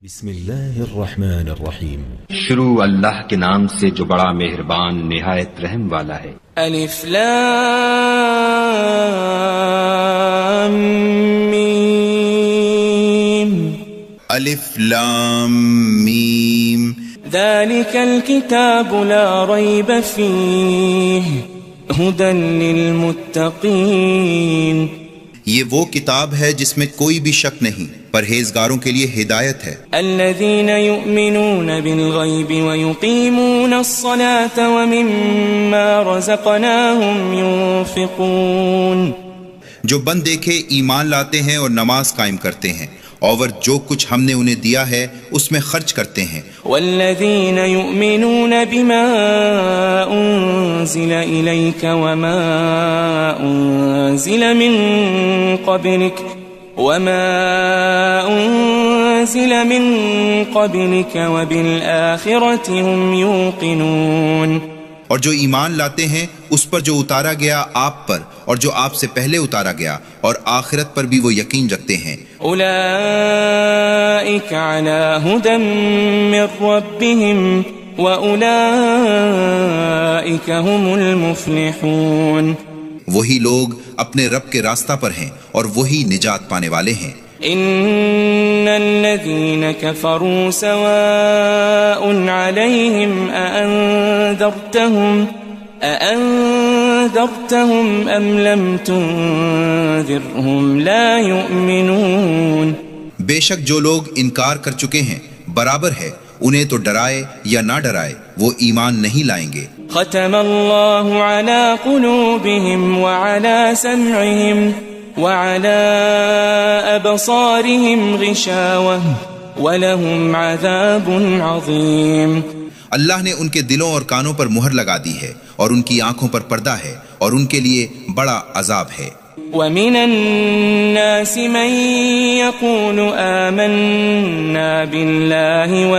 بسم اللہ الرحمن الرحیم۔ شروع اللہ کے نام سے جو بڑا مہربان نہایت رحم والا ہے۔ الف لام میم الف لام میم ذلك الكتاب لا ريب فيه هدى للمتقين۔ یہ وہ کتاب ہے جس میں کوئی بھی شک نہیں، پرہیزگاروں کے لیے ہدایت ہے۔ الذين يؤمنون بالغيب ويقيمون الصلاة ومما رزقناهم ينفقون۔ جو بن دیکھے ایمان لاتے ہیں اور نماز قائم کرتے ہیں، اور جو کچھ ہم نے انہیں دیا ہے اس میں خرچ کرتے ہیں۔ والذين يؤمنون بما أنزل إليك وما أنزل من قبلك وبالآخرة هم يوقنون۔ اور جو ایمان لاتے ہیں اس پر جو اتارا گیا آپ پر اور جو آپ سے پہلے اتارا گیا، اور آخرت پر بھی وہ یقین رکھتے ہیں۔ أولئك على هدى من ربهم وأولئك هم المفلحون۔ وہی لوگ اپنے رب کے راستہ پر ہیں اور وہی نجات پانے والے ہیں۔ ان الذين كفروا سواء عليهم أأنذرتهم أم لم تنذرهم لا يؤمنون۔ بے شک جو لوگ انکار کر چکے ہیں برابر ہے، انہیں تو ڈرائے یا نہ ڈرائے وہ ایمان نہیں لائیں گے۔ ختم اللہ علی قلوبهم وعلی سمعهم وعلى أبصارهم غشاوة ولهم عذاب عظيم۔ اللہ نے ان کے دلوں اور کانوں پر مہر لگا دی ہے اور ان کی آنکھوں پر پردہ ہے اور ان کے لیے بڑا عذاب ہے۔ ومن الناس من يقول آمنا بالله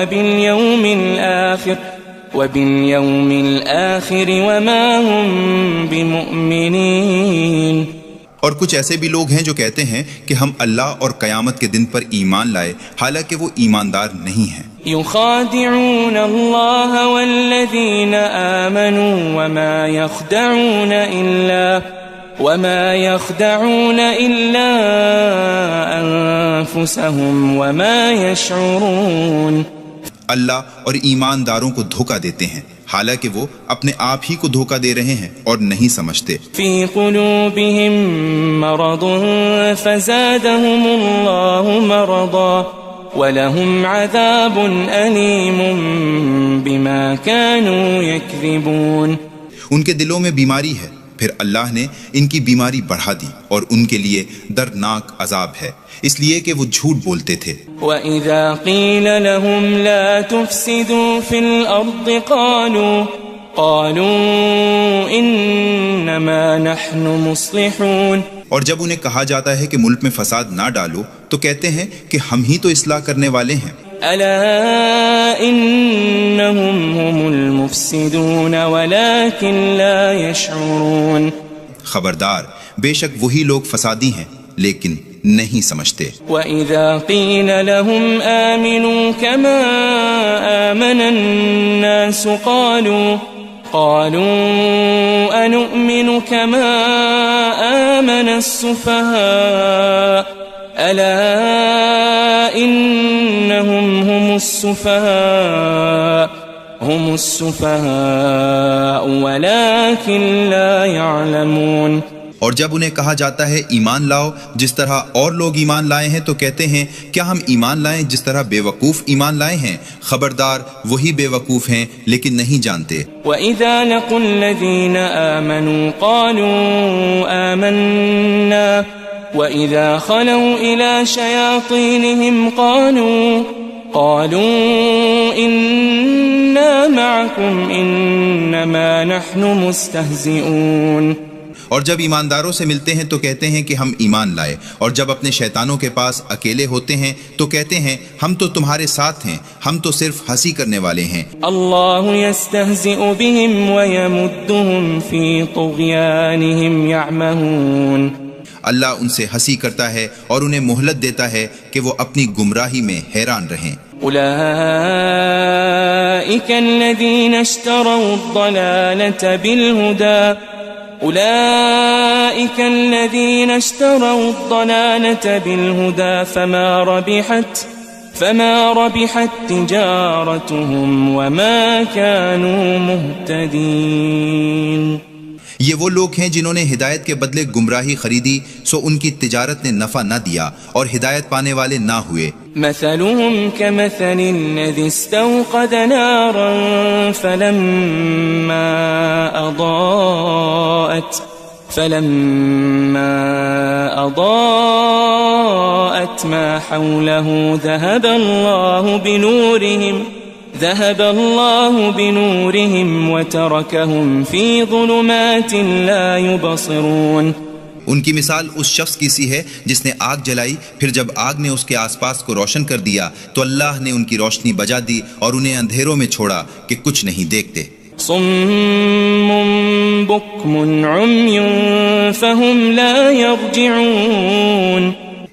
وباليوم الآخر وما هم بمؤمنين۔ اور کچھ ایسے بھی لوگ ہیں جو کہتے ہیں کہ ہم اللہ اور قیامت کے دن پر ایمان لائے، حالانکہ وہ ایماندار نہیں ہیں۔ يخادعون الله والذين آمنوا وما يخدعون إلا أنفسهم وما يشعرون۔ اللہ اور ایمانداروں کو دھوکہ دیتے ہیں، حالانکہ وہ اپنے آپ ہی کو دھوکہ دے رہے ہیں اور نہیں سمجھتے۔ في قلوبهم مرض فزادهم الله مرضا ولهم عذاب أليم بما كانوا يكذبون۔ ان کے دلوں میں بیماری ہے، پھر اللہ نے ان کی بیماری بڑھا دی اور ان کے لیے دردناک عذاب ہے، اس لیے کہ وہ جھوٹ بولتے تھے۔ وَإِذَا قِيلَ لَهُمْ لَا تُفْسِدُوا فِي الْأَرْضِ قَالُوا إِنَّمَا نَحْنُ مُصْلِحُونَ۔ اور جب انہیں کہا جاتا ہے کہ ملک میں فساد نہ ڈالو تو کہتے ہیں کہ ہم ہی تو اصلاح کرنے والے ہیں۔ أَلَا إِنَّهُمْ هُمُ الْمُفْسِدُونَ وَلَكِنْ لَا يَشْعُرُونَ۔ خبردار، بے شک وہی لوگ فسادی ہیں لیکن نہیں سمجھتے۔ وَإِذَا قِيلَ لَهُمْ آمِنُوا كَمَا آمَنَ النَّاسُ قَالُوا أَنُؤْمِنُ كَمَا آمَنَ السُّفَهَاءُ أَلَا إِنَّهُمْ هُمُ السُّفَهَاءُ وَلَكِنْ لَا يَعْلَمُونَ۔ اور جب انہیں کہا جاتا ہے ایمان لاؤ جس طرح اور لوگ ایمان لائے ہیں تو کہتے ہیں کیا ہم ایمان لائیں جس طرح بے وقوف ایمان لائے ہیں؟ خبردار وہی بے وقوف ہیں لیکن نہیں جانتے۔ وَإِذَا لَقُوا الَّذِينَ آمَنُوا قَالُوا آمَنَّا وَإِذَا خَلَوْا إِلَى شَيَاطِينِهِمْ قَالُوا إِنَّا مَعَكُمْ إِنَّمَا نَحْنُ مُسْتَهْزِئُونَ۔ اور جب ایمانداروں سے ملتے ہیں تو کہتے ہیں کہ ہم ایمان لائے، اور جب اپنے شیطانوں کے پاس اکیلے ہوتے ہیں تو کہتے ہیں ہم تو تمہارے ساتھ ہیں، ہم تو صرف ہنسی کرنے والے ہیں۔ اللہ یستہزئ بہم ویمدہم فی طغیانہم یعمہون۔ اللہ ان سے ہنسی کرتا ہے اور انہیں مہلت دیتا ہے کہ وہ اپنی گمراہی میں حیران رہیں۔ أولئك الذين اشتروا الضلالة بالهدى فما ربحت تجارتهم وما كانوا مهتدين. یہ وہ لوگ ہیں جنہوں نے ہدایت کے بدلے گمراہی خریدی، سو ان کی تجارت نے نفع نہ دیا اور ہدایت پانے والے نہ ہوئے. مثلهم كمثل الذي استوقد نارا فلما أضاءت ما حوله ذهب الله بنورهم وتركهم في ظلمات لا يبصرون. ان کی مثال اس شخص کی سی ہے جس نے آگ جلائی، پھر جب آگ نے اس کے آس پاس کو روشن کر دیا تو اللہ نے ان کی روشنی بجا دی اور انہیں اندھیروں میں چھوڑا کہ کچھ نہیں دیکھتے. صم بكم عمي فهم لا يرجعون.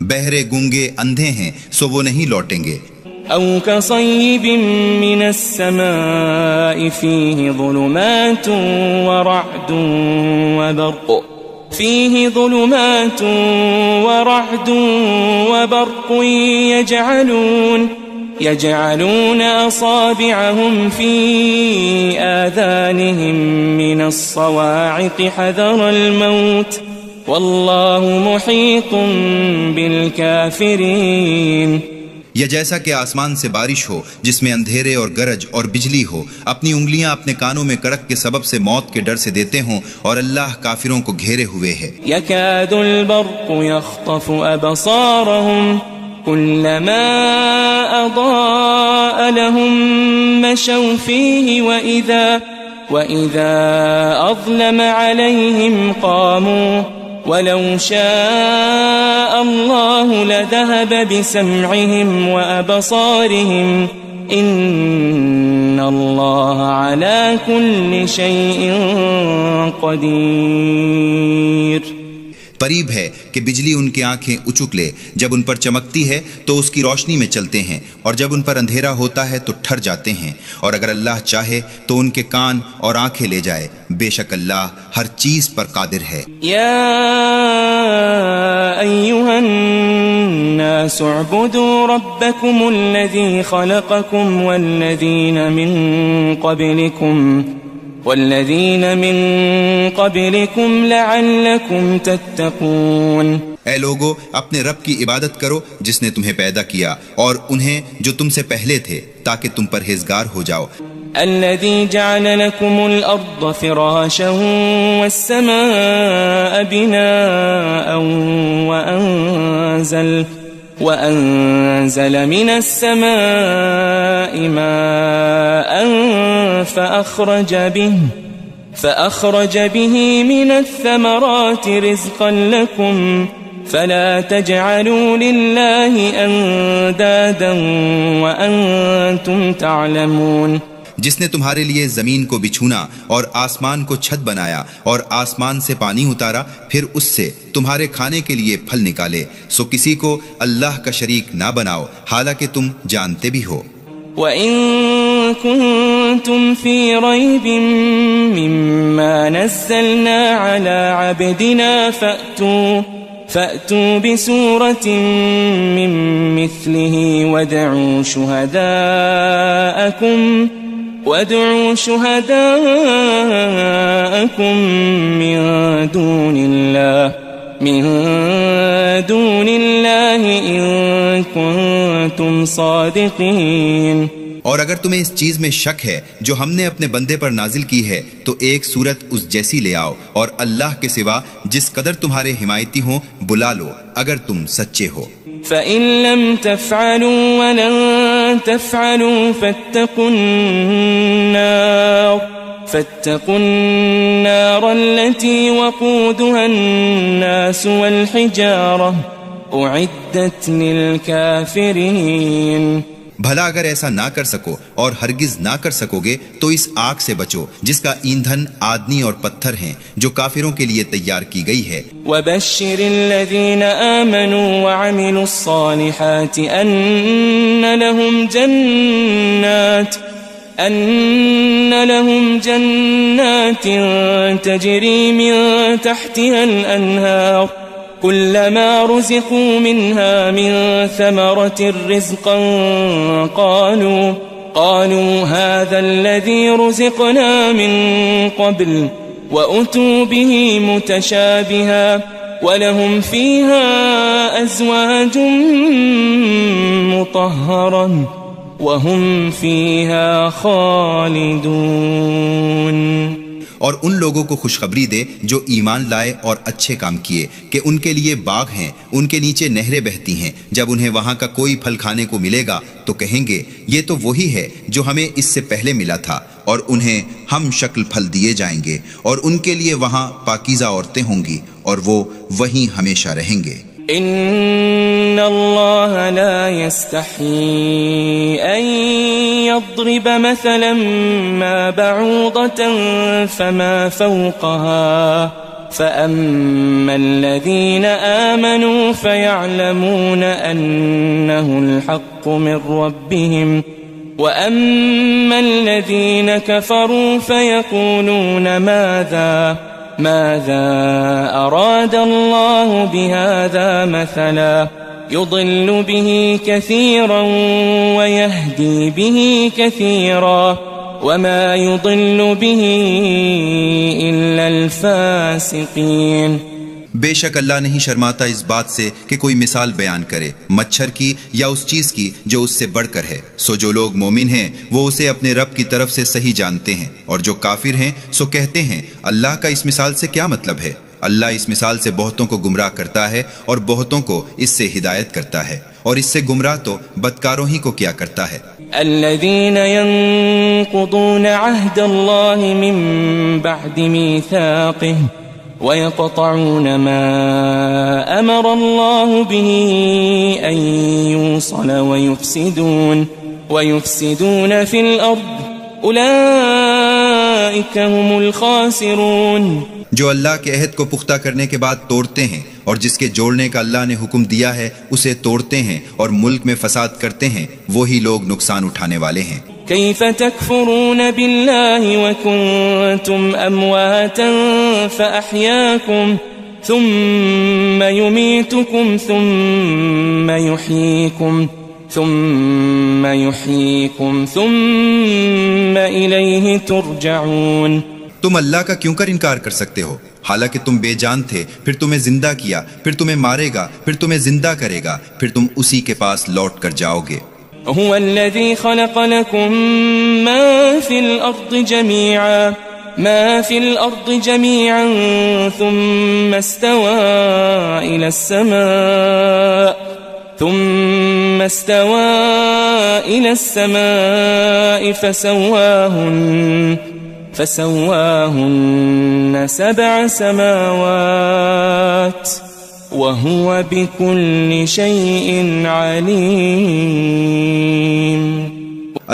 بہرے گونگے اندھے ہیں سو وہ نہیں لوٹیں گے. أو كصيب من السماء فيه ظلمات ورعد وبرق يجعلون أصابعهم في آذانهم من الصواعق حذر الموت والله محيط بالكافرين. یا جیسا کہ آسمان سے بارش ہو جس میں اندھیرے اور گرج اور بجلی ہو، اپنی انگلیاں اپنے کانوں میں کڑک کے سبب سے موت کے ڈر سے دیتے ہوں، اور اللہ کافروں کو گھیرے ہوئے ہے. يكاد البرق يخطف أبصارهم كلما أضاء لهم مشوا فيه وإذا أظلم عليهم قاموا ولو شاء الله لذهب بسمعهم وأبصارهم إن الله على كل شيء قدير. قریب ہے کہ بجلی ان کی آنکھیں اچک لے، جب ان پر چمکتی ہے تو اس کی روشنی میں چلتے ہیں، اور جب ان پر اندھیرا ہوتا ہے تو ٹھر جاتے ہیں، اور اگر اللہ چاہے تو ان کے کان اور آنکھیں لے جائے. بے شک اللہ ہر چیز پر قادر ہے. یا ایھا الناس اعبدوا ربکم الذی خلقکم والذین من قبلکم لعلکم تتقون. اے لوگو، اپنے رب کی عبادت کرو جس نے تمہیں پیدا کیا اور انہیں جو تم سے پہلے تھے، تاکہ تم پرہیزگار ہو جاؤ. الذي جعل لكم الأرض فراشا والسماء بناء وأنزل من السماء ماء فأخرج به من الثمرات رزقا لكم فلا تجعلوا لله أندادا وأنتم تعلمون. جس نے تمہارے لیے زمین کو بچھونا اور آسمان کو چھت بنایا اور آسمان سے پانی اتارا، پھر اس سے تمہارے کھانے کے لیے پھل نکالے، سو کسی کو اللہ کا شریک نہ بناؤ حالانکہ تم جانتے بھی ہو. وَإِن كُنتُمْ فِي رَيْبٍ مِّمَّا نَزَّلْنَا عَلَى عَبْدِنَا فَأْتُوا بِسُورَةٍ مِّن مِّثْلِهِ وَادْعُوا شُهَدَاءَكُم من دون الله إن كنتم صادقين. اور اگر تمہیں اس چیز میں شک ہے جو ہم نے اپنے بندے پر نازل کی ہے تو ایک صورت اس جیسی لے آؤ، اور اللہ کے سوا جس قدر تمہارے حمایتی ہوں بلا لو اگر تم سچے ہو. فَإِن لَّمْ تَفْعَلُوا وَلَن تَفْعَلُوا فَاتَّقُوا النَّارَ الَّتِي وَقُودُهَا النَّاسُ وَالْحِجَارَةُ أُعِدَّتْ لِلْكَافِرِينَ. بھلا اگر ایسا نہ کر سکو اور ہرگز نہ کر سکو گے تو اس آگ سے بچو جس کا ایندھن آدمی اور پتھر ہیں جو کافروں کے لیے تیار کی گئی ہے۔ وَبَشِّرِ الَّذِينَ آمَنُوا وَعَمِلُوا الصَّالِحَاتِ أَنَّ لَهُمْ جَنَّاتٍ تَجْرِي مِن تَحْتِهَا الْأَنْهَارُ كلما رزقوا منها من ثمرة رزقا قالوا هذا الذي رزقنا من قبل وأتوا به متشابها ولهم فيها أزواج مطهرة وهم فيها خالدون۔ اور ان لوگوں کو خوشخبری دے جو ایمان لائے اور اچھے کام کیے کہ ان کے لیے باغ ہیں، ان کے نیچے نہریں بہتی ہیں، جب انہیں وہاں کا کوئی پھل کھانے کو ملے گا تو کہیں گے یہ تو وہی ہے جو ہمیں اس سے پہلے ملا تھا، اور انہیں ہم شکل پھل دیے جائیں گے اور ان کے لیے وہاں پاکیزہ عورتیں ہوں گی اور وہ وہیں ہمیشہ رہیں گے۔ ان اللہ لا يستحيي ان يضرب مثلا ما بعوضة فما فوقها فأما الذين آمنوا فيعلمون أنه الحق من ربهم وأما الذين كفروا فيقولون ماذا أراد الله بهذا مثلا يضل به كثيرا ويهدي به كثيرا وما يضل به إلا الفاسقين۔ بے شک اللہ نہیں شرماتا اس بات سے کہ کوئی مثال بیان کرے مچھر کی یا اس چیز کی جو اس سے بڑھ کر ہے، سو جو لوگ مومن ہیں وہ اسے اپنے رب کی طرف سے صحیح جانتے ہیں، اور جو کافر ہیں سو کہتے ہیں اللہ کا اس مثال سے کیا مطلب ہے۔ اللہ اس مثال سے بہتوں کو گمراہ کرتا ہے اور بہتوں کو اس سے ہدایت کرتا ہے، اور اس سے گمراہ تو بدکاروں ہی کو کیا کرتا ہے۔ الذين ينقضون عهد الله من بعد ميثاقه ويقطعون ما أمر الله به أن يوصل ويفسدون في الأرض أولئك هم الخاسرون۔ جو اللہ کے عہد کو پختہ کرنے کے بعد توڑتے ہیں اور جس کے جوڑنے کا اللہ نے حکم دیا ہے اسے توڑتے ہیں اور ملک میں فساد کرتے ہیں، وہی لوگ نقصان اٹھانے والے ہیں۔ كيف تكفرون بالله وكنتم أمواتا فأحياكم ثم يميتكم ثم يحييكم ثم إليه ترجعون۔ تم اللہ کا کیوں کر انکار کر سکتے ہو، حالانکہ تم بے جان تھے، پھر تمہیں زندہ کیا، پھر تمہیں مارے گا، پھر تمہیں زندہ کرے گا، پھر تم اسی کے پاس لوٹ کر جاؤ گے۔ هو الذي خلق لكم ما في الأرض جميعا ثم استوى إلى السماء فسواهن 7 سماوات وَهُوَ بِكُلِّ شَيْءٍ عَلِيمٌ۔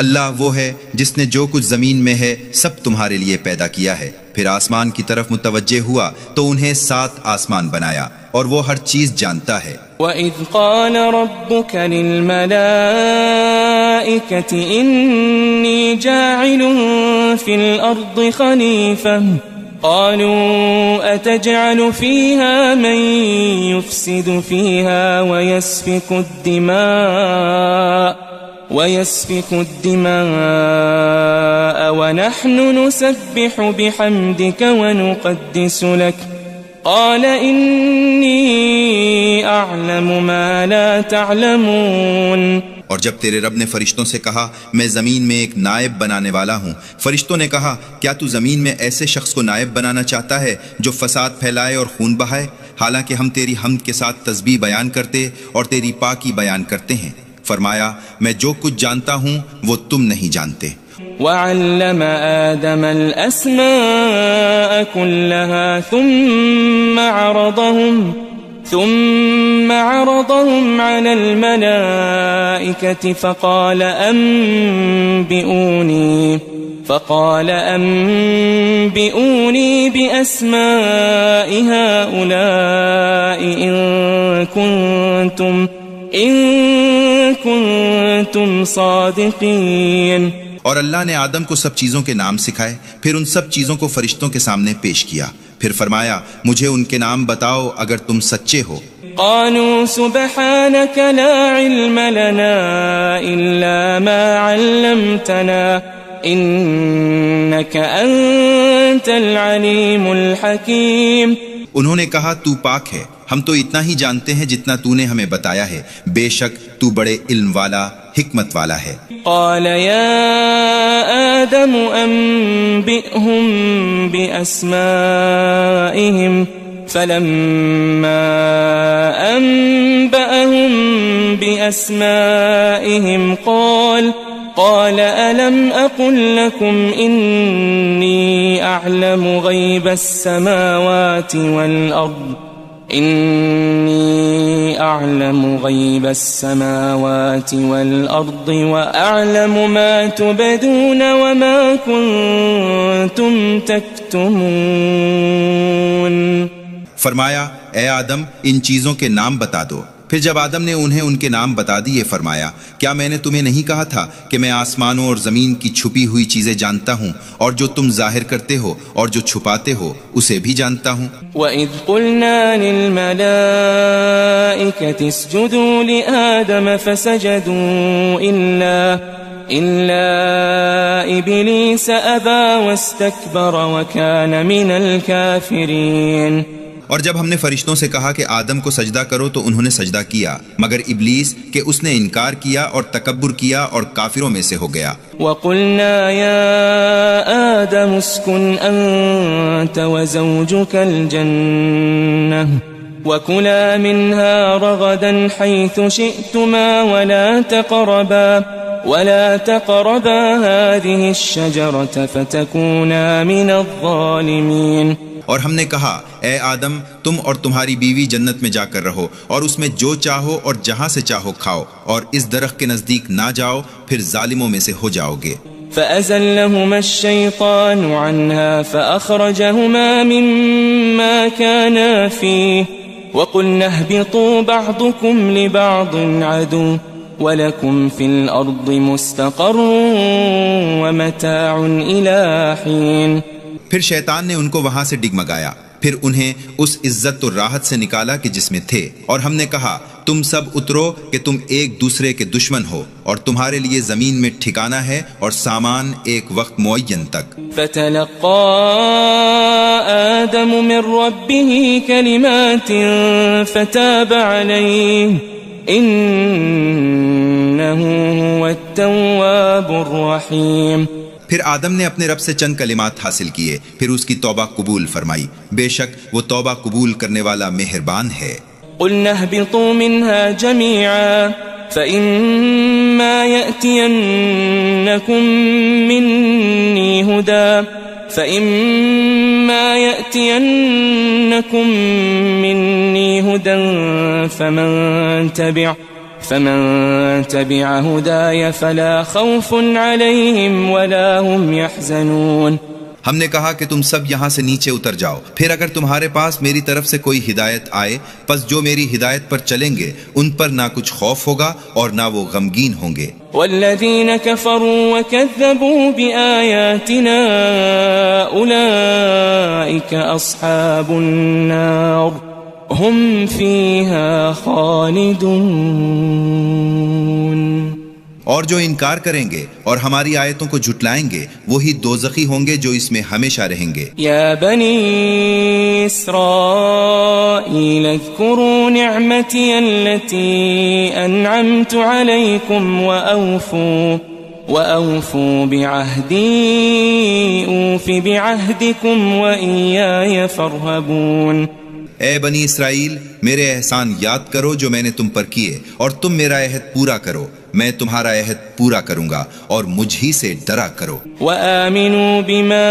اللہ وہ ہے جس نے جو کچھ زمین میں ہے سب تمہارے لیے پیدا کیا ہے، پھر آسمان کی طرف متوجہ ہوا تو انہیں 7 آسمان بنایا، اور وہ ہر چیز جانتا ہے۔ وَإِذْ قَالَ رَبُّكَ لِلْمَلَائِكَةِ إِنِّي جَاعِلٌ فِي الْأَرْضِ خَلِيفَةً قالوا أتجعل فيها من يفسد فيها ويسفك الدماء ونحن نسبح بحمدك ونقدس لك قال إني أعلم ما لا تعلمون۔ اور جب تیرے رب نے فرشتوں سے کہا میں زمین میں ایک نائب بنانے والا ہوں، فرشتوں نے کہا کیا تو زمین میں ایسے شخص کو نائب بنانا چاہتا ہے جو فساد پھیلائے اور خون بہائے، حالانکہ ہم تیری حمد کے ساتھ تسبیح بیان کرتے اور تیری پاکی بیان کرتے ہیں۔ فرمایا میں جو کچھ جانتا ہوں وہ تم نہیں جانتے۔ وَعَلَّمَ آدَمَ الْأَسْمَاءَ كُلَّهَا ثُمَّ ثم عرضهم على الملائكة فقال أنبئوني بأسماء هؤلاء إن كنتم صادقين. اور اللہ نے آدم کو سب چیزوں کے نام سکھائے، پھر ان سب چیزوں کو فرشتوں کے سامنے پیش کیا، پھر فرمایا مجھے ان کے نام بتاؤ اگر تم سچے ہو. قالوا سبحانك لا علم لنا إلا ما علمتنا إنك أنت العليم الحكيم. انہوں نے کہا تو پاک ہے، ہم تو اتنا ہی جانتے ہیں جتنا تو نے ہمیں بتایا ہے، بے شک تو بڑے علم والا حکمت والا ہے. قال يا آدم أنبئهم بأسمائهم فلما أنبأهم بأسمائهم قال ألم أقل لكم إني أعلم غيب السماوات والأرض وأعلم ما تبدون وما كنتم تكتمون. فرمایا اے آدم ان چیزوں کے نام بتا دو. پھر جب آدم نے انہیں ان کے نام بتا دیے فرمایا کیا میں نے تمہیں نہیں کہا تھا کہ میں آسمانوں اور زمین کی چھپی ہوئی چیزیں جانتا ہوں اور جو تم ظاہر کرتے ہو اور جو چھپاتے ہو اسے بھی جانتا ہوں. وَإِذْ قُلْنَا لِلْمَلَائِكَةِ اسْجُدُوا لِآدَمَ فَسَجَدُوا إِلَّا إِبْلِيسَ أَبَى وَاسْتَكْبَرَ وَكَانَ مِنَ الْكَافِرِينَ. اور جب ہم نے فرشتوں سے کہا کہ آدم کو سجدہ کرو تو انہوں نے سجدہ کیا مگر ابلیس کہ اس نے انکار کیا اور تکبر کیا اور کافروں میں سے ہو گیا. وَقُلْنَا يَا آدَمُ اسْكُنْ أَنْتَ وَزَوْجُكَ الْجَنَّةَ وَكُلَا مِنْهَا رَغَدًا حَيْثُ شِئْتُمَا وَلَا تَقْرَبَا هَذِهِ الشَّجَرَةَ فَتَكُونَا مِنَ الظَّالِمِينَ. اور ہم نے کہا اے آدم تم اور تمہاری بیوی جنت میں جا کر رہو اور اس میں جو چاہو اور جہاں سے چاہو کھاؤ اور اس درخت کے نزدیک نہ جاؤ پھر ظالموں میں سے ہو جاؤ گے. فَأَزَلَّهُمَا الشَّيْطَانُ عَنْهَا فَأَخْرَجَهُمَا مِمَّا كَانَا فِيهِ وَقُلْنَا اهْبِطُوا بَعْضُكُمْ لِبَعْضٍ عَدُوٌّ وَلَكُمْ فِي الْأَرْضِ مُسْتَقَرٌّ وَمَتَاعٌ إِلَى حِينٍ. پھر شیطان نے ان کو وہاں سے ڈگمگایا، پھر انہیں اس عزت اور راحت سے نکالا کہ جس میں تھے، اور ہم نے کہا تم سب اترو کہ تم ایک دوسرے کے دشمن ہو اور تمہارے لیے زمین میں ٹھکانہ ہے اور سامان ایک وقت معین تک. فتلقى آدم من ربه كلمات فتاب عليه إنه هو التواب الرحيم. پھر آدم نے اپنے رب سے چند کلمات حاصل کیے، پھر اس کی توبہ قبول فرمائی، بے شک وہ توبہ قبول کرنے والا مہربان ہے. قلنا اهبطوا منها جميعا فإما يأتينكم مني هدى فمن تبع هداي فلا خوف عليهم ولا هم يحزنون. ہم نے کہا کہ تم سب یہاں سے نیچے اتر جاؤ، پھر اگر تمہارے پاس میری طرف سے کوئی ہدایت آئے پس جو میری ہدایت پر چلیں گے ان پر نہ کچھ خوف ہوگا اور نہ وہ غمگین ہوں گے. والذين كفروا وكذبوا بآياتنا أولئك أصحاب النار هم فيها خالدون. اور جو انکار کریں گے اور ہماری آیتوں کو جھٹلائیں گے وہی دوزخی ہوں گے جو اس میں ہمیشہ رہیں گے. یا بنی اسرائیل اذکروا نعمتی التي انعمت علیکم وأوفوا بعہدی اوف بعہدکم وإیای فارہبون. اے بنی اسرائیل میرے احسان یاد کرو جو میں نے تم پر کیے اور تم میرا عہد پورا کرو. میں تمہارا عہد پورا کروں گا اور مجھ ہی سے ڈرا کرو. وآمنوا بما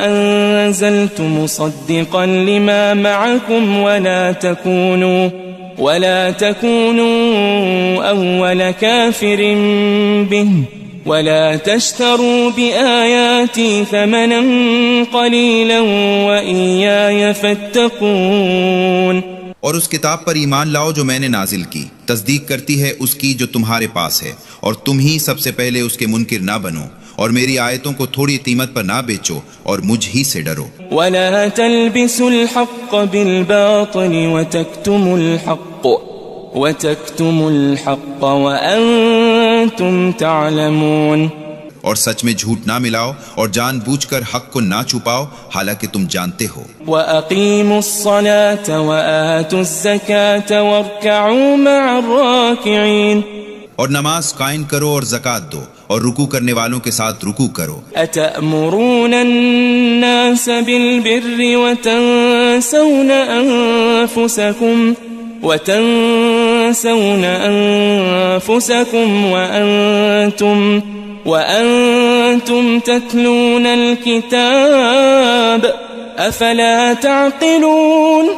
أنزلت مصدقا لما معكم ولا تكونوا أول كافر به ولا تشتروا بآياتي ثمنا قليلا وإياي فاتقون. اور اس کتاب پر ایمان لاؤ جو میں نے نازل کی، تصدیق کرتی ہے اس کی جو تمہارے پاس ہے، اور تم ہی سب سے پہلے اس کے منکر نہ بنو، اور میری آیتوں کو تھوڑی قیمت پر نہ بیچو، اور مجھ ہی سے ڈرو. ولا تلبسوا الحق بالباطل وتكتموا الحق وأنتم تعلمون. اور سچ میں جھوٹ نہ ملاؤ اور جان بوجھ کر حق کو نہ چھپاؤ حالانکہ تم جانتے ہو. وَأَقِيمُوا الصَّلَاةَ وَآتُوا الزَّكَاةَ وَارْكَعُوا مَعَ الرَّاكِعِينَ. اور نماز قائم کرو اور زکوٰۃ دو اور رکوع کرنے والوں کے ساتھ رکوع کرو. أَتَأْمُرُونَ النَّاسَ بِالْبِرِّ وتنسون أنفسكم وأنتم تتلون الكتاب أفلا تعقلون.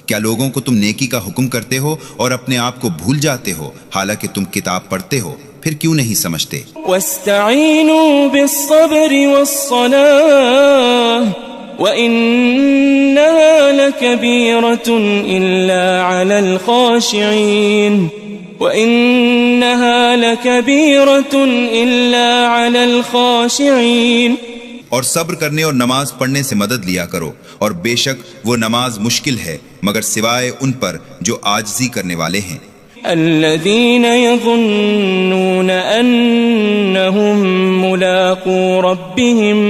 کیا لوگوں کو تم نیکی کا حکم کرتے ہو اور اپنے آپ کو بھول جاتے ہو حالانکہ تم کتاب پڑھتے ہو؟ پھر کیوں نہیں سمجھتے؟ واستعینوا بالصبر والصلاة وإنها لكبيرة إلا على الخاشعين وإنها لكبيرة إلا على الخاشعين. اور صبر کرنے اور نماز پڑھنے سے مدد لیا کرو، اور بے شک وہ نماز مشکل ہے مگر سوائے ان پر جو عاجزی کرنے والے ہیں. الذين يظنون أنهم ملاقو ربهم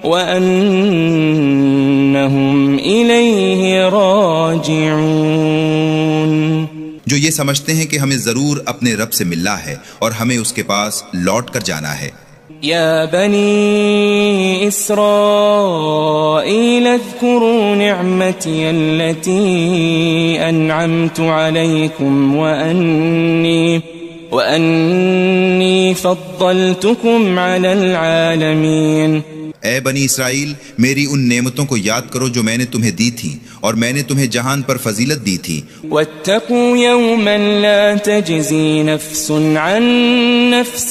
وأنهم إليه راجعون. جو یہ سمجھتے ہیں کہ ہمیں ضرور اپنے رب سے ملنا ہے اور ہمیں اس کے پاس لوٹ کر جانا ہے. يا بني إسرائيل اذكروا نعمتي التي أنعمت عليكم وأني فضلتكم على العالمين. اے بنی اسرائیل، میری ان نعمتوں کو یاد کرو جو میں نے تمہیں دی تھی اور میں نے تمہیں جہان پر فضیلت دی تھی. واتقوا يوما لا تجزي نفس عن نفس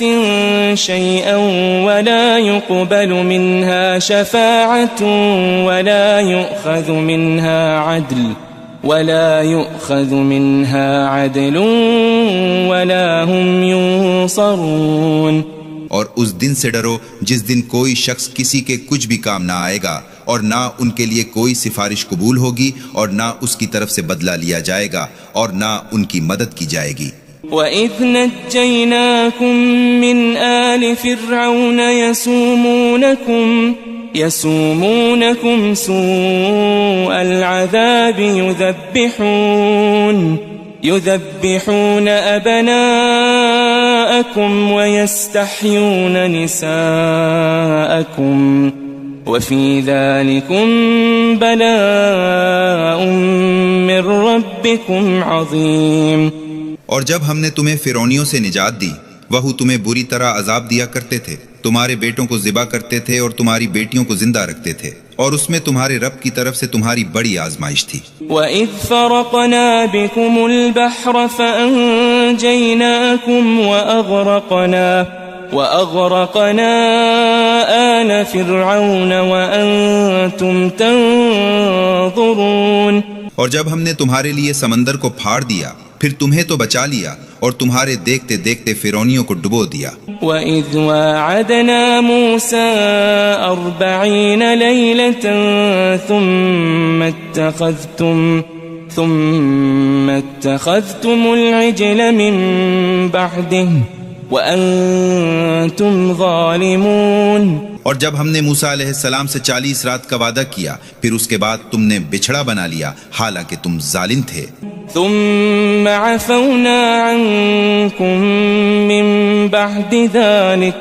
شيئا ولا يقبل منها شفاعة ولا يؤخذ منها عدل ولا هم ينصرون. اور اس دن سے ڈرو جس دن کوئی شخص کسی کے کچھ بھی کام نہ آئے گا، اور نہ ان کے لیے کوئی سفارش قبول ہوگی، اور نہ اس کی طرف سے بدلہ لیا جائے گا، اور نہ ان کی مدد کی جائے گی. وَإِذْ نَجَّيْنَاكُمْ مِنْ آلِ فِرْعَوْنَ يَسُومُونَكُمْ سُوءَ الْعَذَابِ يذبحون أبناءكم ويستحيون نساءكم وفي ذلكم بلاء من ربكم عظيم. اور جب ہم نے تمہیں فرعونیوں سے نجات دی، وہ تمہیں بری طرح عذاب دیا کرتے تھے، تمہارے بیٹوں کو ذبح کرتے تھے اور تمہاری بیٹیوں کو زندہ رکھتے تھے، اور اس میں تمہارے رب کی طرف سے تمہاری بڑی آزمائش تھی. وَإِذْ فَرَقْنَا بِكُمُ الْبَحْرَ فَأَنْجَيْنَاكُمْ وَأَغْرَقْنَا آلَ فِرْعَوْنَ وَأَنْتُمْ تَنْظُرُونَ. اور جب ہم نے تمہارے لیے سمندر کو پھاڑ دیا، پھر تمہیں تو بچا لیا اور تمہارے دیکھتے دیکھتے فرعونیوں کو ڈبو دیا. وَإِذْ وَاعَدْنَا مُوسَىٰ 40 لَيْلَةً ثُمَّ اتَّخَذْتُمُ الْعِجْلَ مِن بَعْدِهِ وَأَنْتُمْ ظَالِمُونَ. اور جب ہم نے موسیٰ علیہ السلام سے 40 رات کا وعدہ کیا، پھر اس کے بعد تم نے بچھڑا بنا لیا حالانکہ تم ظالم تھے. ثم عفونا عنكم من بعد ذلك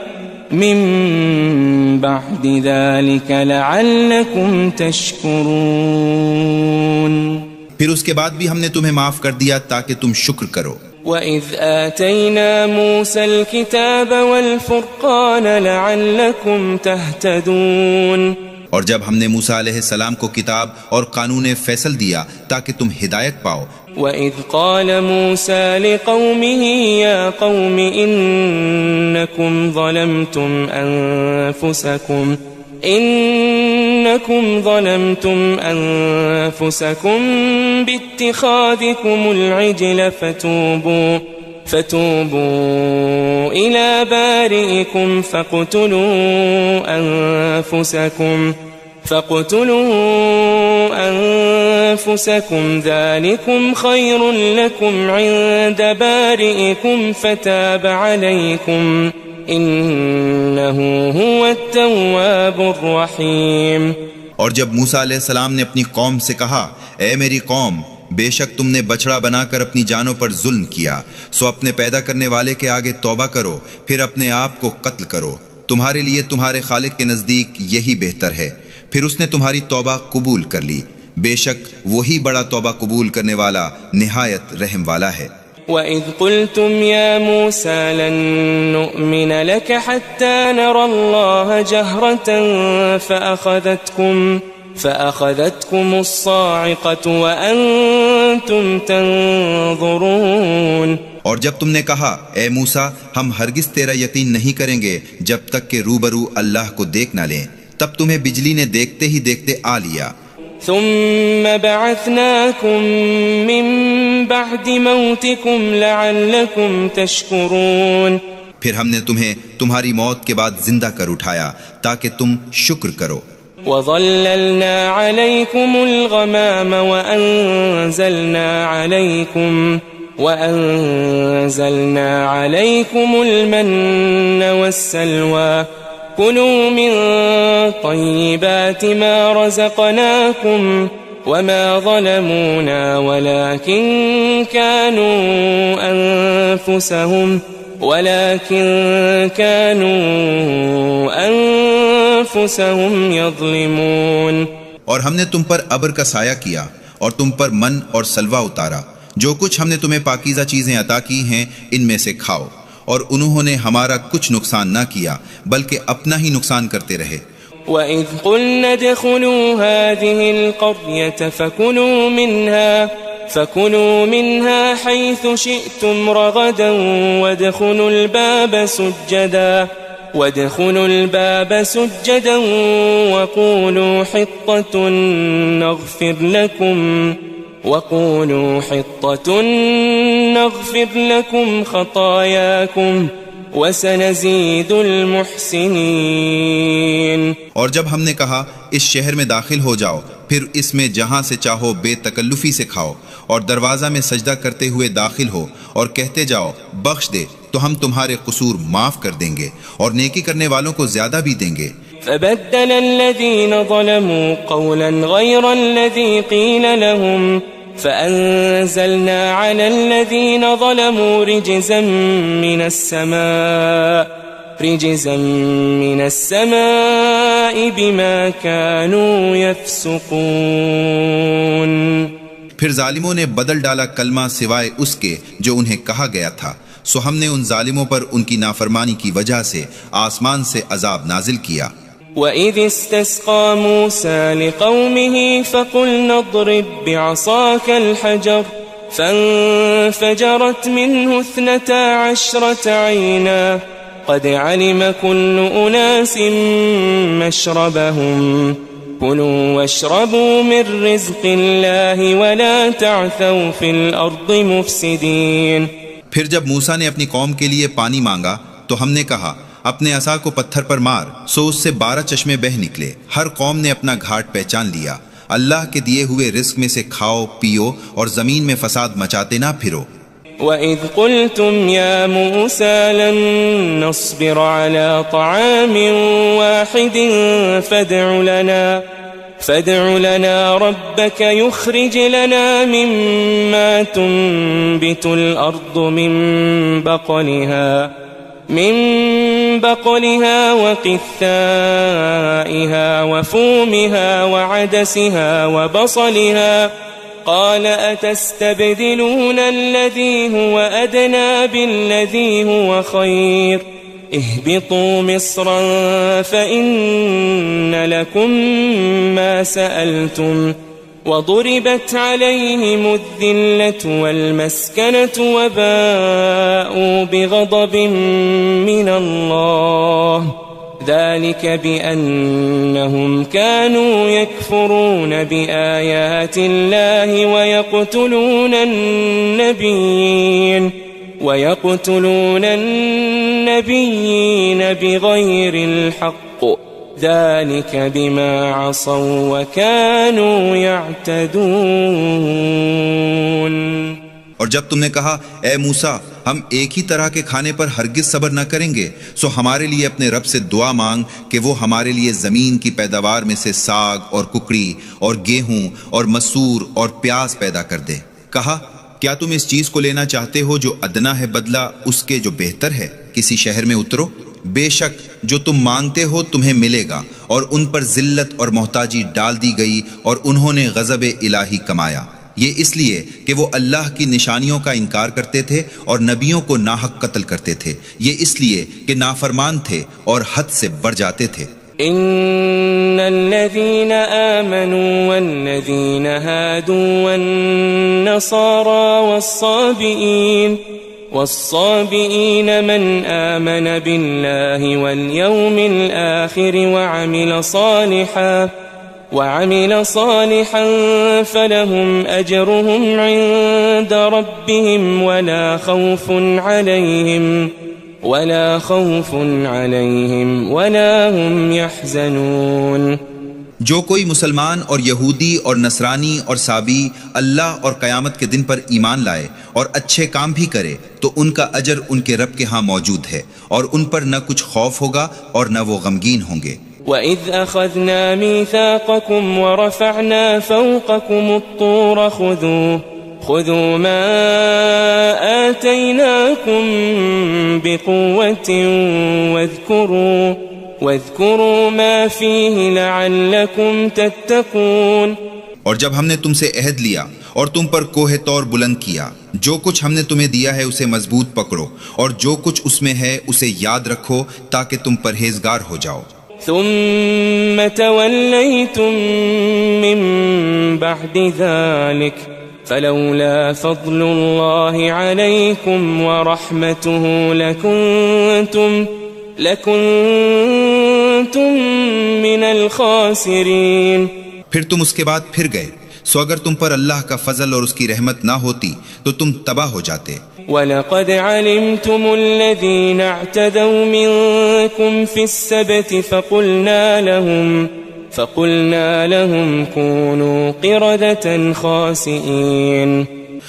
من بعد ذلك لعلكم تشكرون. پھر اس کے بعد بھی ہم نے تمہیں معاف کر دیا تاکہ تم شکر کرو. وَإِذْ آتَيْنَا مُوسَى الْكِتَابَ وَالْفُرْقَانَ لَعَلَّكُمْ تَهْتَدُونَ. اور جب ہم نے موسیٰ علیہ السلام کو کتاب اور قانون فیصل دیا تاکہ تم ہدایت پاؤ. وَإِذْ قَالَ مُوسَى لِقَوْمِهِ يَا قَوْمِ إِنَّكُمْ ظَلَمْتُمْ أَنفُسَكُمْ بِاتِّخَاذِكُمُ الْعِجْلَ فَتُوبُوا إِلَى بَارِئِكُمْ فَاقْتُلُوا أَنفُسَكُمْ ذَلِكُمْ خَيْرٌ لَكُمْ عِندَ بَارِئِكُمْ فَتَابَ عَلَيْكُمْ إِنَّهُ هُوَ التَّوَّابُ الرَّحِيمُ. اور جب موسیٰ علیہ السلام نے اپنی قوم سے کہا اے میری قوم بے شک تم نے بچڑا بنا کر اپنی جانوں پر ظلم کیا، سو اپنے پیدا کرنے والے کے آگے توبہ کرو، پھر اپنے آپ کو قتل کرو، تمہارے لیے تمہارے خالق کے نزدیک یہی بہتر ہے. پھر اس نے تمہاری توبہ قبول کر لی، بے شک وہی بڑا توبہ قبول کرنے والا نہایت رحم والا ہے. وَإِذْ قُلْتُمْ يَا مُوسَى لَن نُّؤْمِنَ لَكَ حَتَّى نَرَى اللَّهَ جَهْرَةً فَأَخَذَتْكُمُ الصَّاعِقَةُ وَأَنْتُمْ تَنظُرُونَ. اور جب تم نے کہا اے موسیٰ ہم ہرگز تیرا یقین نہیں کریں گے جب تک کہ روبرو اللہ کو دیکھ نہ لیں، تب تمہیں بجلی نے دیکھتے ہی دیکھتے آ لیا. ثم بعثناكم من بعد موتكم لعلكم تشكرون. پھر ہم نے تمہیں تمہاری موت کے بعد زندہ کر اٹھایا تاکہ تم شکر کرو. وَظَلَّلْنَا عَلَيْكُمُ الْغَمَامَ وَأَنزَلْنَا عَلَيْكُمُ الْمَنَّ وَالسَّلْوَىٰ كُلُوا مِن طَيِّبَاتِ مَا رَزَقْنَاكُمْ وَمَا ظَلَمُونَا وَلَكِن كَانُوا أَنفُسَهُمْ يَظْلِمُونَ. اور ہم نے تم پر ابر کا سایہ کیا اور تم پر من اور سلوہ اتارا، جو کچھ ہم نے تمہیں پاکیزہ چیزیں عطا کی ہیں ان میں سے کھاؤ، اور انہوں نے ہمارا کچھ نقصان نہ کیا بلکہ اپنا ہی نقصان کرتے رہے. وَإِذْ قُلْنَا ادْخُلُوا هَٰذِهِ الْقَرْيَةَ فَكُلُوا مِنْهَا حَيْثُ شِئْتُمْ رَغَدًا وَادْخُلُوا الْبَابَ سُجَّدًا وَقُولُوا حِطَّةٌ نَغْفِرْ لَكُمْ خَطَايَاكُمْ وَسَنَزِيدُ الْمُحْسِنِينَ. اور جب ہم نے کہا اس شہر میں داخل ہو جاؤ، پھر اس میں جہاں سے چاہو بے تکلفی سے کھاؤ، اور دروازہ میں سجدہ کرتے ہوئے داخل ہو اور کہتے جاؤ بخش دے تو ہم تمہارے قصور معاف کر دیں گے اور نیکی کرنے والوں کو زیادہ بھی دیں گے. فَبَدَّلَ الَّذِينَ ظَلَمُوا قَوْلًا غَيْرَ الَّذِي قِيلَ لَهُمْ فَأَنزَلْنَا عَلَى الَّذِينَ ظَلَمُوا رِجْزًا مِّنَ السَّمَاءِ بِمَا كَانُوا يَفْسُقُونَ. پھر ظالموں نے بدل ڈالا کلمہ سوائے اس کے جو انہیں کہا گیا تھا، سو ہم نے ان ظالموں پر ان کی نافرمانی کی وجہ سے آسمان سے عذاب نازل کیا. وَإِذِ اسْتَسْقَىٰ مُوسَىٰ لِقَوْمِهِ فَقُلْنَا اضْرِب بِّعَصَاكَ الْحَجَرَ فَانفَجَرَتْ مِنْهُ 12 عَيْنًا قَدْ عَلِمَ كُلُّ أُنَاسٍ مَّشْرَبَهُمْ كُلُوا وَاشْرَبُوا مِن رِّزْقِ اللَّهِ وَلَا تَعْثَوْا فِي الْأَرْضِ مُفْسِدِينَ. پھر جب موسیٰ نے اپنی قوم کے لیے پانی مانگا تو ہم نے کہا اپنے عصا کو پتھر پر مار، سو اس سے 12 چشمے بہ نکلے. ہر قوم نے اپنا گھاٹ پہچان لیا. اللہ کے دیے ہوئے رزق میں سے کھاؤ پیو اور زمین میں فساد مچاتے نہ پھرو. وَإِذْ قُلْتُمْ يَا مُوسَىٰ لَن نَّصْبِرَ عَلَىٰ طَعَامٍ وَاحِدٍ فَادْعُ لَنَا رَبَّكَ يُخْرِجْ لَنَا مِمَّا تُنبِتُ الْأَرْضُ من بقلها وقثائها وفومها وعدسها وبصلها قال أتستبدلون الذي هو أدنى بالذي هو خير اهبطوا مصرا فإن لكم ما سألتم وضربت عليهم الذلة والمسكنة وباءوا بغضب من الله ذلك بأنهم كانوا يكفرون بآيات الله ويقتلون النبيين بغير الحق ذلك بما عصوا وكانوا يعتدون۔ اور جب تم نے کہا اے موسیٰ ہم ایک ہی طرح کے کھانے پر ہرگز صبر نہ کریں گے، سو ہمارے لیے اپنے رب سے دعا مانگ کہ وہ ہمارے لیے زمین کی پیداوار میں سے ساگ اور ککڑی اور گیہوں اور مسور اور پیاز پیدا کر دے۔ کہا کیا تم اس چیز کو لینا چاہتے ہو جو ادنا ہے بدلہ اس کے جو بہتر ہے؟ کسی شہر میں اترو، بے شک جو تم مانگتے ہو تمہیں ملے گا۔ اور ان پر ذلت اور محتاجی ڈال دی گئی اور انہوں نے غضب الہی کمایا، یہ اس لیے کہ وہ اللہ کی نشانیوں کا انکار کرتے تھے اور نبیوں کو ناحق قتل کرتے تھے، یہ اس لیے کہ نافرمان تھے اور حد سے بڑھ جاتے تھے۔ ان الذين آمنوا والذين هادوا والنصارى والصابئين من آمن بالله واليوم الآخر وعمل صالحا فلهم أجرهم عند ربهم ولا خوف عليهم ولا هم يحزنون۔ جو کوئی مسلمان اور یہودی اور نصرانی اور سابی اللہ اور قیامت کے دن پر ایمان لائے اور اچھے کام بھی کرے تو ان کا اجر ان کے رب کے ہاں موجود ہے، اور ان پر نہ کچھ خوف ہوگا اور نہ وہ غمگین ہوں گے۔ وَإِذْ أَخَذْنَا مِيثَاقَكُمْ وَرَفَعْنَا فَوْقَكُمُ الطُّورَ خُذُوا مَا آتَيْنَاكُمْ بِقُوَّةٍ وَاذْكُرُوا مَا فِيهِ لَعَلَّكُمْ تَتَّقُونَ۔ اور جب ہم نے تم سے عہد لیا اور تم پر کوہ طور بلند کیا، جو کچھ ہم نے تمہیں دیا ہے اسے مضبوط پکڑو، اور جو کچھ اس میں ہے اسے یاد رکھو تاکہ تم پرہیزگار ہو جاؤ۔ ثم توليتم من بعد ذلك فلولا فضل الله عليكم ورحمته لكنتم من الخاسرين۔ پھر تم اس کے بعد پھر گئے، سو اگر تم پر اللہ کا فضل اور اس کی رحمت نہ ہوتی تو تم تباہ ہو جاتے۔ وَلَقَدْ عَلِمْتُمُ الَّذِينَ اعْتَدَوْا مِنْكُمْ فِي السَّبْتِ فَقُلْنَا لَهُمْ كُونُوا قِرَدَةً خَاسِئِينَ۔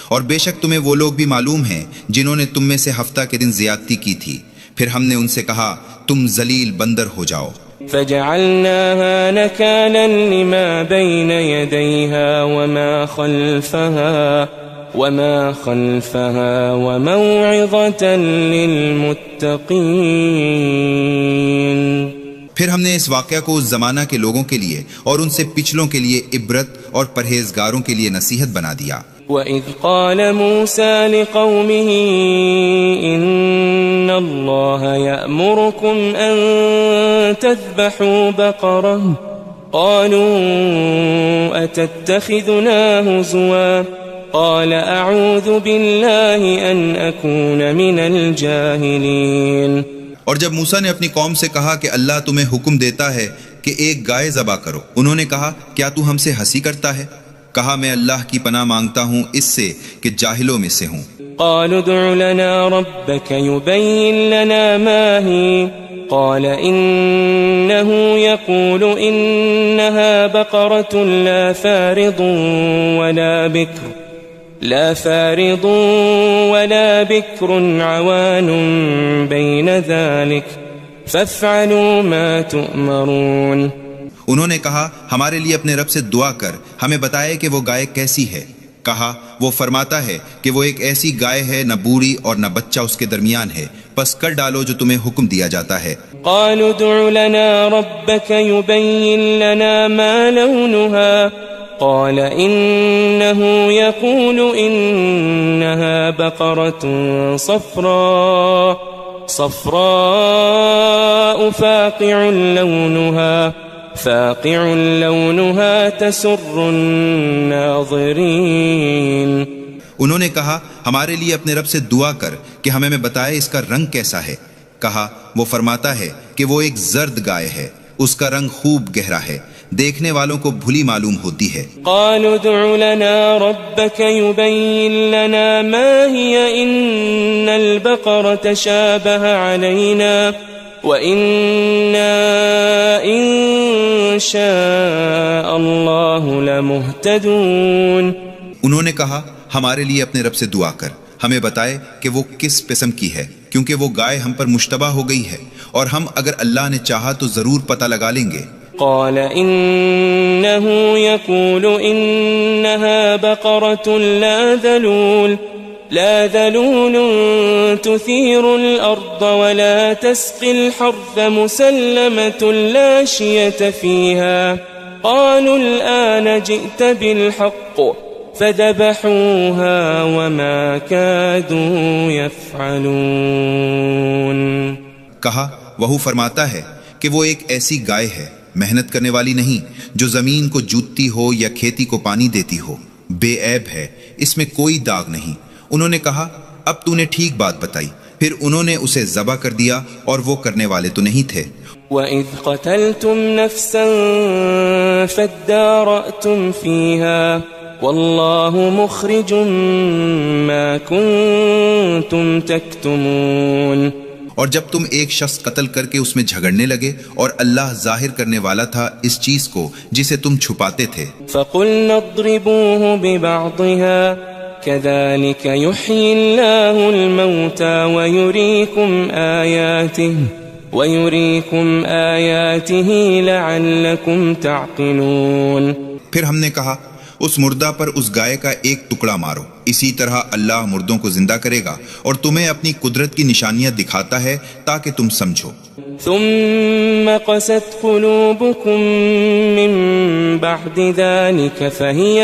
اور بے شک تمہیں وہ لوگ بھی معلوم ہیں جنہوں نے تم میں سے ہفتہ کے دن زیادتی کی تھی، پھر ہم نے ان سے کہا تم ذلیل بندر ہو جاؤ۔ فَجَعَلْنَاهَا نَكَالًا لِمَا بَيْنَ يَدَيْهَا وَمَا خَلْفَهَا وَمَوْعِظَةً لِلْمُتَّقِينَ۔ پھر ہم نے اس واقعہ کو اس زمانہ کے لوگوں کے لیے اور ان سے پچھلوں کے لیے عبرت اور پرہیزگاروں کے لیے نصیحت بنا دیا۔ وَإِذْ قَالَ مُوسَى لِقَوْمِهِ إِنَّ اللَّهَ يَأْمُرُكُمْ أَن تَذْبَحُوا بَقَرَةً قَالُوا أَتَتَّخِذُنَا هُزُوًا قَالَ أَعُوذُ بِاللَّهِ أَنْ أَكُونَ مِنَ الْجَاهِلِينَ۔ اور جب موسیٰ نے اپنی قوم سے کہا کہ اللہ تمہیں حکم دیتا ہے کہ ایک گائے ذبح کرو، انہوں نے کہا کیا تو ہم سے ہنسی کرتا ہے؟ کہا میں اللہ کی پناہ مانگتا ہوں اس سے کہ جاہلوں میں سے ہوں۔ قالوا ادع لنا ربك يبين لنا ما هي قال إنه يقول إنها بقرة لا فارض ولا بكر عوان بين ذلك فافعلوا ما تؤمرون۔ انہوں نے کہا ہمارے لیے اپنے رب سے دعا کر، ہمیں بتائے کہ وہ گائے کیسی ہے۔ کہا وہ فرماتا ہے کہ وہ ایک ایسی گائے ہے نہ بوڑھی اور نہ بچہ اس کے درمیان ہے، پس کر ڈالو جو تمہیں حکم دیا جاتا ہے۔ قالوا ادع لنا ربك يبين لنا ما لونها قال إنه يقول إنها بقرة صفراء فاقع لونها تسر الناظرين۔ انہوں نے کہا ہمارے لیے اپنے رب سے دعا کر کہ ہمیں بتائے اس کا رنگ کیسا ہے۔ کہا وہ فرماتا ہے کہ وہ ایک زرد گائے ہے، اس کا رنگ خوب گہرا ہے، دیکھنے والوں کو بھلی معلوم ہوتی ہے۔ قالوا ادع لنا ربك يبين لنا ما هي إن البقرة تشابه علينا وإنا إن شاء الله لمهتدون۔ انہوں نے کہا ہمارے لیے اپنے رب سے دعا کر، ہمیں بتائے کہ وہ کس قسم کی ہے، کیونکہ وہ گائے ہم پر مشتبہ ہو گئی ہے اور ہم اگر اللہ نے چاہا تو ضرور پتہ لگا لیں گے۔ قال إنه يقول إنها بقرة لا ذلول تثير الأرض ولا تسقي الحرث مسلمة لا شية فيها قالوا الآن جئت بالحق فذبحوها وما كادوا يفعلون۔ کہا وہ فرماتا ہے کہ وہ ایک ایسی گائے ہے، محنت کرنے والی نہیں، جو زمین کو جوتتی ہو یا کھیتی کو پانی دیتی ہو، بے عیب ہے، اس میں کوئی داغ نہیں۔ انہوں نے کہا اب تو نے ٹھیک بات بتائی، پھر انہوں نے اسے ذبح کر دیا اور وہ کرنے والے تو نہیں تھے۔ وَإِذْ قَتَلْتُمْ نَفْسًا فَادَّارَأْتُمْ فِيهَا وَاللَّهُ مُخْرِجٌ مَا كُنْتُمْ تَكْتُمُونَ۔ اور جب تم ایک شخص قتل کر کے اس میں جھگڑنے لگے اور اللہ ظاہر کرنے والا تھا اس چیز کو جسے تم چھپاتے تھے۔ فَقُلْنَا اضْرِبُوهُ بِبَعْضِهَا كَذَلِكَ يُحْيِي اللَّهُ الْمَوْتَى وَيُرِيكُمْ آيَاتِهِ لَعَلَّكُمْ تَعْقِلُونَ۔ پھر ہم نے کہا اس مردہ پر اس گائے کا ایک ٹکڑا مارو، اسی طرح اللہ مردوں کو زندہ کرے گا اور تمہیں اپنی قدرت کی نشانیاں دکھاتا ہے تاکہ تم سمجھو۔ ثم قست قلوبكم من بعد ذلك فهي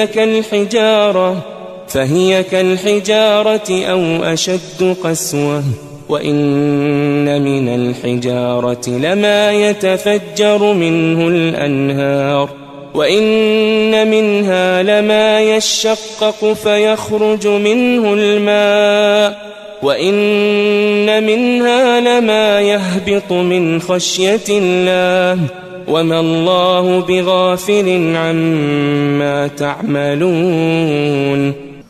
كالحجارة أو أشد قسوة وإن من الحجارة لما يتفجر منه الأنهار وَإِنَّ مِنْهَا لَمَا يَشَّقَّقُ فَيَخْرُجُ مِنْهُ الْمَاءُ وَإِنَّ مِنْهَا لَمَا يَهْبِطُ مِنْ خَشْيَةِ اللَّهِ وَمَا اللَّهُ بِغَافِلٍ عَمَّا تَعْمَلُونَ۔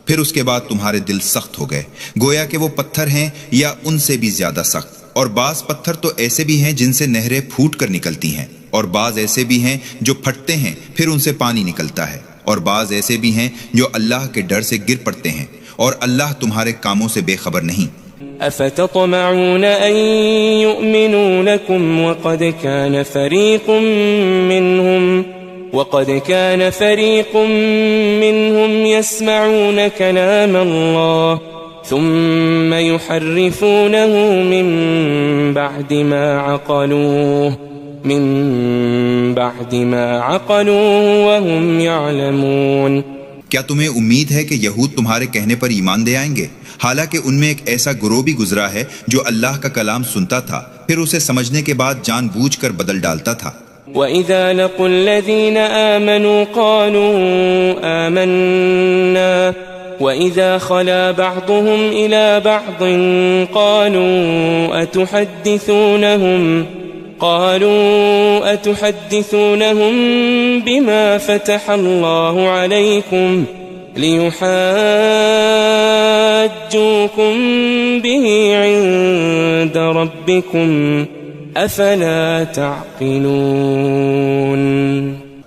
پھر اس کے بعد تمہارے دل سخت ہو گئے، گویا کہ وہ پتھر ہیں یا ان سے بھی زیادہ سخت، اور بعض پتھر تو ایسے بھی ہیں جن سے نہریں پھوٹ کر نکلتی ہیں، اور بعض ایسے بھی ہیں جو پھٹتے ہیں پھر ان سے پانی نکلتا ہے، اور بعض ایسے بھی ہیں جو اللہ کے ڈر سے گر پڑتے ہیں، اور اللہ تمہارے کاموں سے بے خبر نہیں۔ افتطمعون ان يؤمنوا لكم وقد كان فريق منهم يسمعون كلام الله ثم يحرفونه من بعد ما عقلوه وهم يعلمون۔ کیا تمہیں امید ہے کہ یہود تمہارے کہنے پر ایمان دے آئیں گے، حالانکہ ان میں ایک ایسا گروہ بھی گزرا ہے جو اللہ کا کلام سنتا تھا پھر اسے سمجھنے کے بعد جان بوجھ کر بدل ڈالتا تھا۔ وَإِذَا لَقُوا الَّذِينَ آمَنُوا قَالُوا آمَنَّا وَإِذَا خَلَا بَعْضُهُمْ إِلَى بَعْضٍ قالوا أتحدثونهم بما فتح الله عليكم ليحاجوكم به عند ربكم أفلا تعقلون۔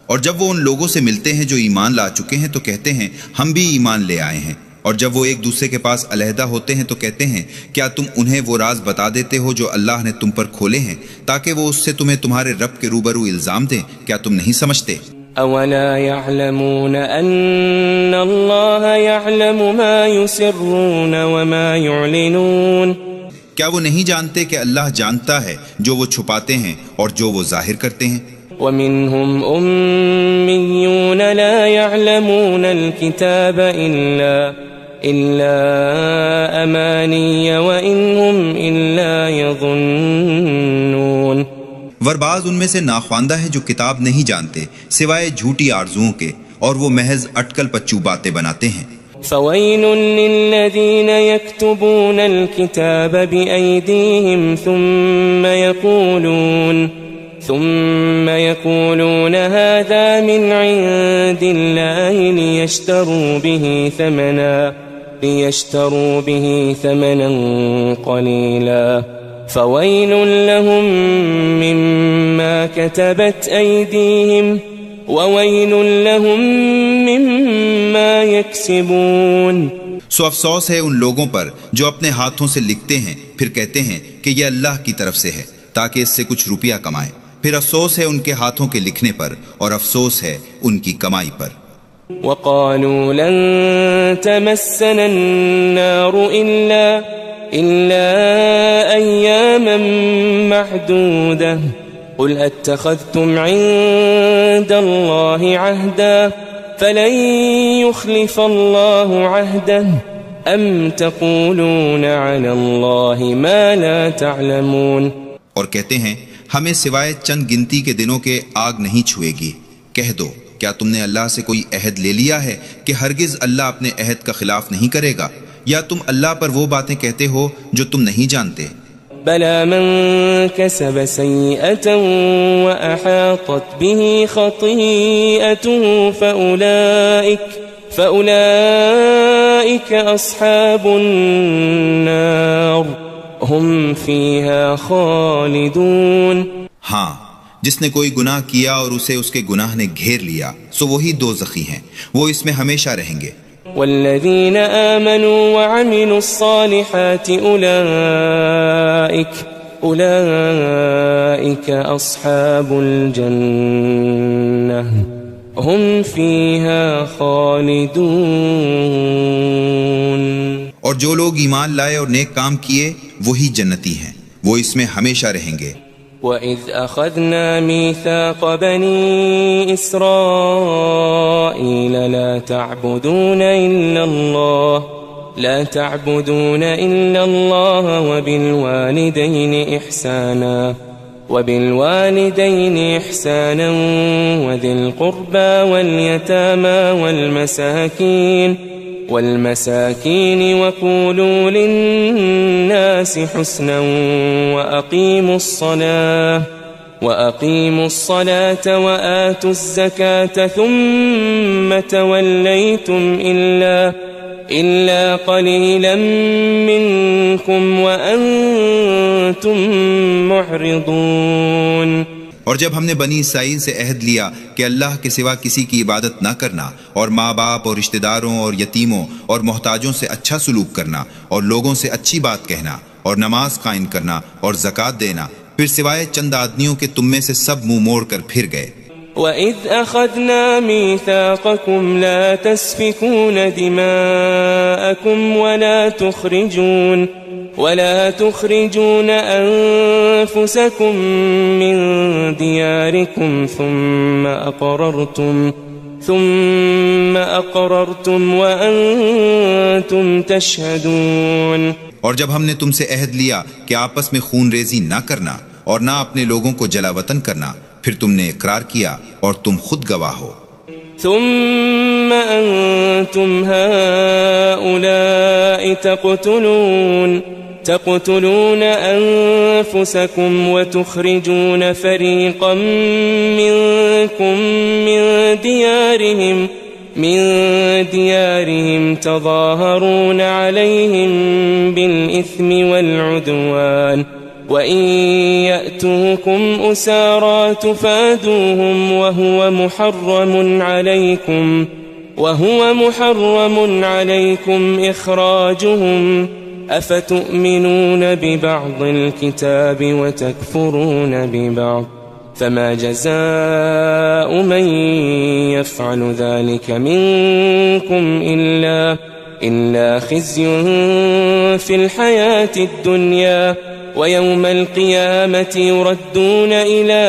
اور جب وہ ان لوگوں سے ملتے ہیں جو ایمان لا چکے ہیں تو کہتے ہیں ہم بھی ایمان لے آئے ہیں، اور جب وہ ایک دوسرے کے پاس علیحدہ ہوتے ہیں تو کہتے ہیں کیا تم انہیں وہ راز بتا دیتے ہو جو اللہ نے تم پر کھولے ہیں تاکہ وہ اس سے تمہیں تمہارے رب کے روبرو الزام دیں، کیا تم نہیں سمجھتے؟ أولا يعلمون أن الله يعلم ما يسرون وما يعلنون کیا وہ نہیں جانتے کہ اللہ جانتا ہے جو وہ چھپاتے ہیں اور جو وہ ظاہر کرتے ہیں؟ ومنهم أميون لا يعلمون الكتاب إلا أماني وإن هم إلا يظنون ورباز ان میں سے ناخواندہ ہے جو کتاب نہیں جانتے سوائے جھوٹی آرزوؤں کے، اور وہ محض اٹکل پچو باتیں بناتے ہیں۔ فويل للذين يكتبون الكتاب بأيديهم ثم يقولون هذا من عند الله ليشتروا به ثمنا قليلا فويل لهم مما كتبت أيديهم وويل لهم مما يكسبون سو افسوس ہے ان لوگوں پر جو اپنے ہاتھوں سے لکھتے ہیں پھر کہتے ہیں کہ یہ اللہ کی طرف سے ہے تاکہ اس سے کچھ روپیہ کمائیں، پھر افسوس ہے ان کے ہاتھوں کے لکھنے پر اور افسوس ہے ان کی کمائی پر۔ وقالوا لن تمسنا النار إلا أياما معدودة قل أتخذتم عند الله عهدا فلن يخلف الله عهده أم تقولون على الله ما لا تعلمون اور کہتے ہیں ہمیں سوائے چند گنتی کے دنوں کے آگ نہیں چھوئے گی۔ کہہ دو کیا تم نے اللہ سے کوئی عہد لے لیا ہے کہ ہرگز اللہ اپنے عہد کا خلاف نہیں کرے گا، یا تم اللہ پر وہ باتیں کہتے ہو جو تم نہیں جانتے؟ بلى من كسب سيئة وأحاطت به خطيئته فأولئك أصحاب النار هم فيها خالدون۔ ہاں، جس نے کوئی گناہ کیا اور اسے اس کے گناہ نے گھیر لیا سو وہی دوزخی ہیں، وہ اس میں ہمیشہ رہیں گے۔ والذين آمنوا وعملوا الصالحات أولئك أصحاب الجنة هم فيها خالدون۔ اور جو لوگ ایمان لائے اور نیک کام کیے وہی جنتی ہیں، وہ اس میں ہمیشہ رہیں گے۔ وَإِذْ أَخَذْنَا مِيثَاقَ بَنِي إِسْرَائِيلَ لَا تعبدون إلا الله وبالوالدين إحسانا وذي القربى واليتامى والمساكين وقولوا للناس حسنا وأقيموا الصلاة وآتوا الزكاة ثم توليتم إلا قليلا منكم وأنتم معرضون۔ اور جب ہم نے بنی اسرائیل سے عہد لیا کہ اللہ کے سوا کسی کی عبادت نہ کرنا، اور ماں باپ اور رشتہ داروں اور یتیموں اور محتاجوں سے اچھا سلوک کرنا، اور لوگوں سے اچھی بات کہنا، اور نماز قائم کرنا اور زکوٰۃ دینا، پھر سوائے چند آدمیوں کے تم میں سے سب منہ موڑ کر پھر گئے۔ وَإِذْ أَخَذْنَا مِيثَاقَكُمْ لَا تَسْفِكُونَ دِمَاءَكُمْ ولا تخرجون أنفسكم من دياركم ثم أقررتم وأنتم تشهدون۔ اور جب ہم نے تم سے عہد لیا کہ آپس میں خون ریزی نہ کرنا اور نہ اپنے لوگوں کو جلا وطن کرنا، پھر تم نے اقرار کیا اور تم خود گواہ ہو۔ ثم أنتم هؤلاء تقتلون أنفسكم وتخرجون فريقا منكم من ديارهم تظاهرون عليهم بالإثم والعدوان وإن يأتوكم أسارى تفادوهم وهو محرم عليكم إخراجهم أفتؤمنون ببعض الكتاب وتكفرون ببعض فما جزاء من يفعل ذلك منكم إلا خزي في الحياة الدنيا ويوم القيامة يردون إلى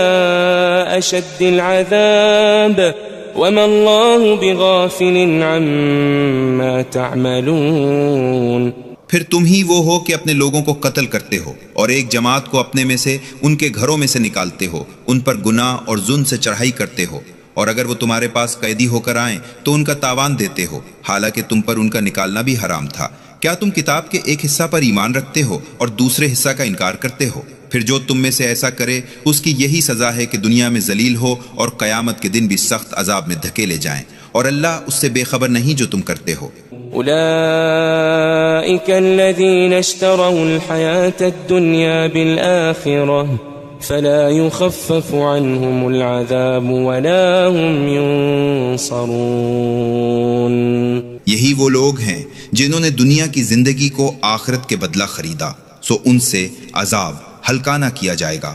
أشد العذاب وما الله بغافل عما تعملون۔ پھر تم ہی وہ ہو کہ اپنے لوگوں کو قتل کرتے ہو اور ایک جماعت کو اپنے میں سے ان کے گھروں میں سے نکالتے ہو، ان پر گناہ اور ظلم سے چڑھائی کرتے ہو، اور اگر وہ تمہارے پاس قیدی ہو کر آئیں تو ان کا تاوان دیتے ہو، حالانکہ تم پر ان کا نکالنا بھی حرام تھا۔ کیا تم کتاب کے ایک حصہ پر ایمان رکھتے ہو اور دوسرے حصہ کا انکار کرتے ہو؟ پھر جو تم میں سے ایسا کرے اس کی یہی سزا ہے کہ دنیا میں ذلیل ہو اور قیامت کے دن بھی سخت عذاب میں دھکیلے جائیں، اور اللہ اس سے بے خبر نہیں جو تم کرتے ہو۔ أولئك الذين اشتروا الحياة الدنيا بالآخرة فلا يخفف عنهم العذاب ولا هم ينصرون۔ یہی وہ لوگ ہیں جنہوں نے دنیا کی زندگی کو آخرت کے بدلہ خریدا، سو ان سے عذاب ہلکا نہ کیا جائے گا